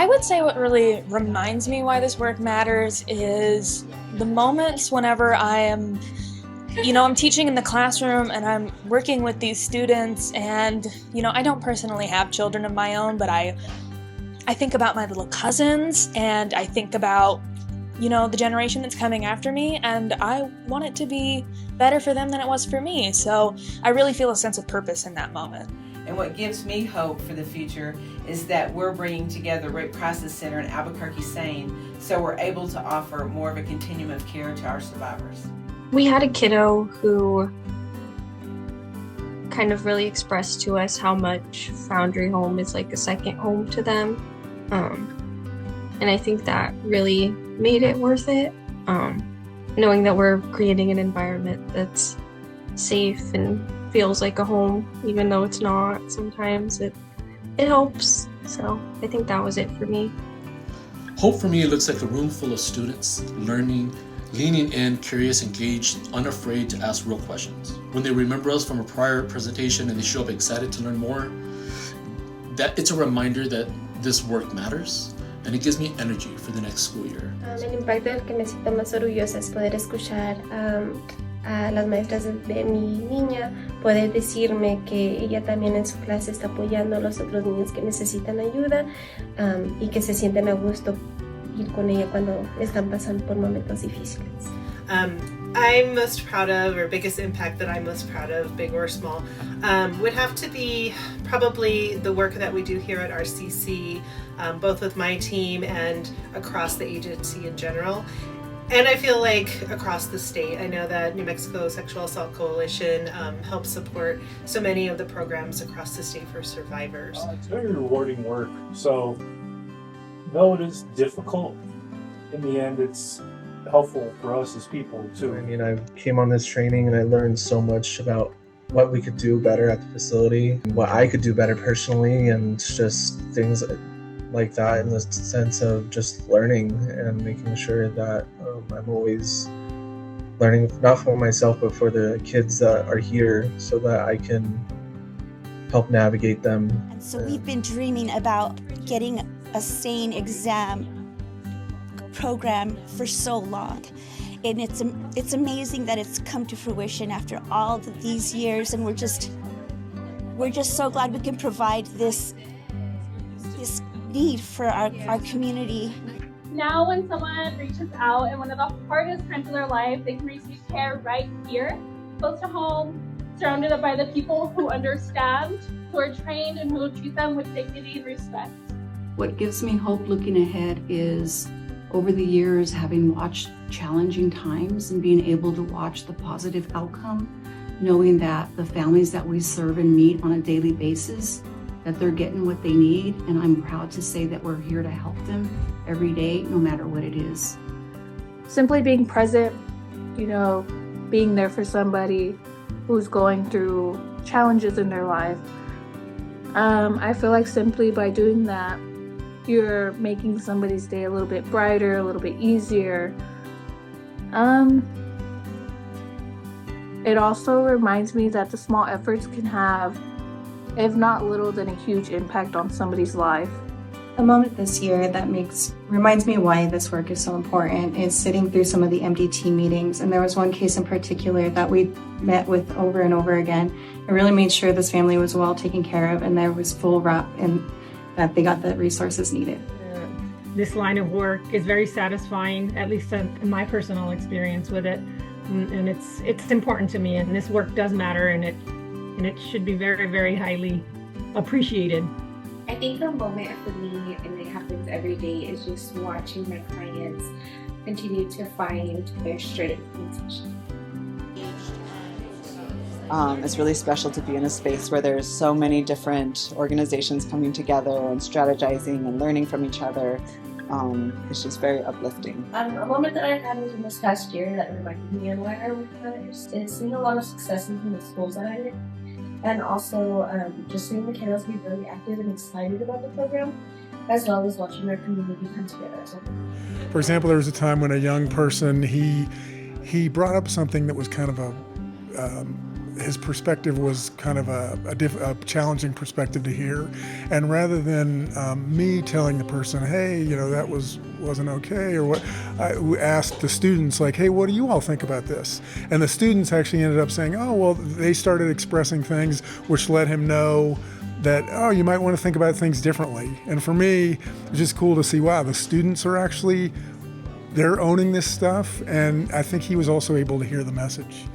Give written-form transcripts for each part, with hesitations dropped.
I would say what really reminds me why this work matters is the moments whenever I am, I'm teaching in the classroom and I'm working with these students and, I don't personally have children of my own, but I think about my little cousins and I think about, the generation that's coming after me, and I want it to be better for them than it was for me. So I really feel a sense of purpose in that moment. And what gives me hope for the future is that we're bringing together Rape Crisis Center and Albuquerque SANE, so we're able to offer more of a continuum of care to our survivors. We had a kiddo who kind of really expressed to us how much Foundry Home is like a second home to them. And I think that really made it worth it, knowing that we're creating an environment that's safe and feels like a home, even though it's not. Sometimes it helps. So I think that was it for me. Hope for me looks like a room full of students learning, leaning in, curious, engaged, unafraid to ask real questions. When they remember us from a prior presentation and they show up excited to learn more, that it's a reminder that this work matters, and it gives me energy for the next school year. El impacto del que me siento más orgullosa es poder escuchar a las maestras de mi niña, poder decirme que ella también en su clase está apoyando a los otros niños que necesitan ayuda y que se sienten a gusto ir con ella cuando están pasando por momentos difíciles. I'm most proud of, or biggest impact that I'm most proud of, big or small, would have to be probably the work that we do here at RCC, both with my team and across the agency in general. And I feel like across the state, I know that New Mexico Sexual Assault Coalition helps support so many of the programs across the state for survivors. It's very rewarding work. So, though it is difficult, in the end it's helpful for us as people too. I mean, I came on this training and I learned so much about what we could do better at the facility, and what I could do better personally, and just things like that in the sense of just learning and making sure that I'm always learning, not for myself, but for the kids that are here so that I can help navigate them. And so we've been dreaming about getting a SANE exam program for so long, and it's amazing that it's come to fruition after all of these years, and we're just so glad we can provide this need for our community. Now when someone reaches out in one of the hardest times of their life, they can receive care right here, close to home, surrounded by the people who understand, who are trained, and who will treat them with dignity and respect. What gives me hope looking ahead is, over the years, having watched challenging times and being able to watch the positive outcome, knowing that the families that we serve and meet on a daily basis, that they're getting what they need, and I'm proud to say that we're here to help them every day, no matter what it is. Simply being present, being there for somebody who's going through challenges in their life. I feel like simply by doing that, you're making somebody's day a little bit brighter, a little bit easier. It also reminds me that the small efforts can have, if not little, then a huge impact on somebody's life. A moment this year that reminds me why this work is so important is sitting through some of the MDT meetings, and there was one case in particular that we met with over and over again. It really made sure this family was well taken care of and there was full rep and that they got the resources needed. This line of work is very satisfying, at least in my personal experience with it, and it's important to me, and this work does matter, and it should be very, very highly appreciated. I think a moment for me, and it happens every day, is just watching my clients continue to find their strength and teaching. It's really special to be in a space where there's so many different organizations coming together and strategizing and learning from each other. It's just very uplifting. A moment that I had in this past year that reminded me of why I work matters is seeing a lot of successes in the schools that I'm in, and also just seeing the kiddos be really active and excited about the program, as well as watching our community come together. For example, there was a time when a young person, he brought up something that was kind of his perspective was kind of a challenging perspective to hear. And rather than me telling the person, hey, that wasn't okay, or what, I asked the students, like, hey, what do you all think about this? And the students actually ended up saying, oh, well, they started expressing things which let him know that, oh, you might want to think about things differently. And for me, it's just cool to see, wow, the students are actually, they're owning this stuff. And I think he was also able to hear the message.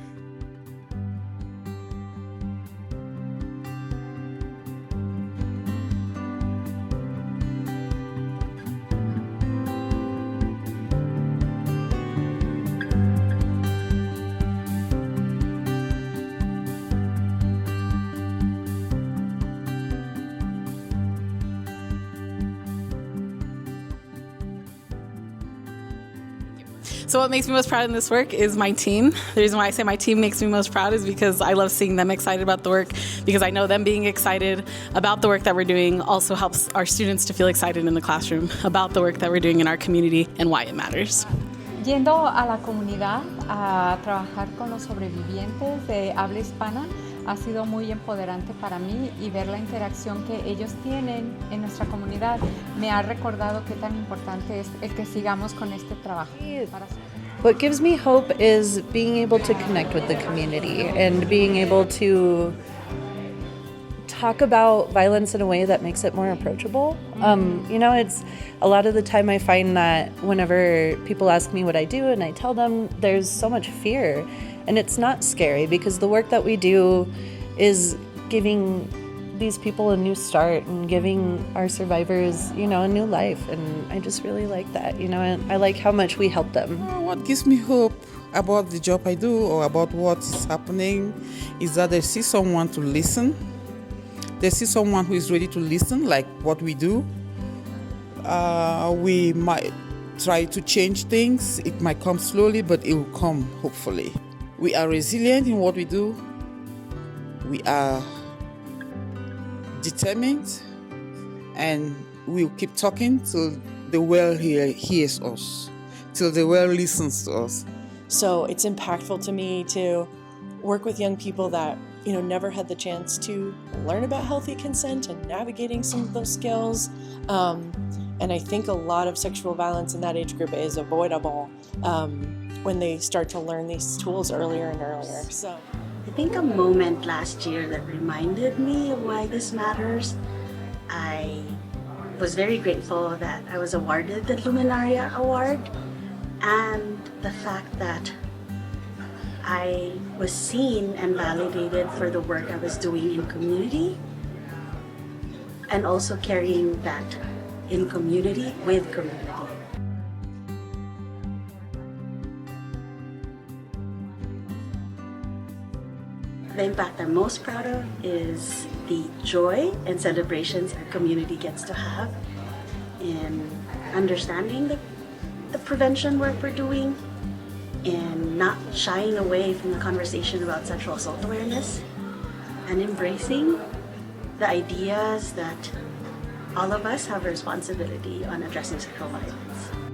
So what makes me most proud in this work is my team. The reason why I say my team makes me most proud is because I love seeing them excited about the work, because I know them being excited about the work that we're doing also helps our students to feel excited in the classroom about the work that we're doing in our community and why it matters. Yendo a la comunidad a trabajar con los sobrevivientes de habla hispana ha sido muy empoderante para mí, y ver la interacción que ellos tienen en nuestra comunidad me ha recordado qué tan importante es el que sigamos con este trabajo. What gives me hope is being able to connect with the community and being able to talk about violence in a way that makes it more approachable. It's a lot of the time I find that whenever people ask me what I do and I tell them, there's so much fear. And it's not scary, because the work that we do is giving these people a new start and giving our survivors, a new life. And I just really like that, and I like how much we help them. What gives me hope about the job I do or about what is happening is that they see someone to listen. They see someone who is ready to listen, like what we do. We might try to change things. It might come slowly, but it will come, hopefully. We are resilient in what we do. We are determined, and we'll keep talking till the world hears us, till the world listens to us. So it's impactful to me to work with young people that never had the chance to learn about healthy consent and navigating some of those skills. And I think a lot of sexual violence in that age group is avoidable when they start to learn these tools earlier and earlier. So I think a moment last year that reminded me of why this matters. I was very grateful that I was awarded the Luminaria Award, and the fact that I was seen and validated for the work I was doing in community, and also carrying that in community with community. The impact I'm most proud of is the joy and celebrations our community gets to have in understanding the prevention work we're doing, and not shying away from the conversation about sexual assault awareness, and embracing the ideas that all of us have a responsibility on addressing sexual violence.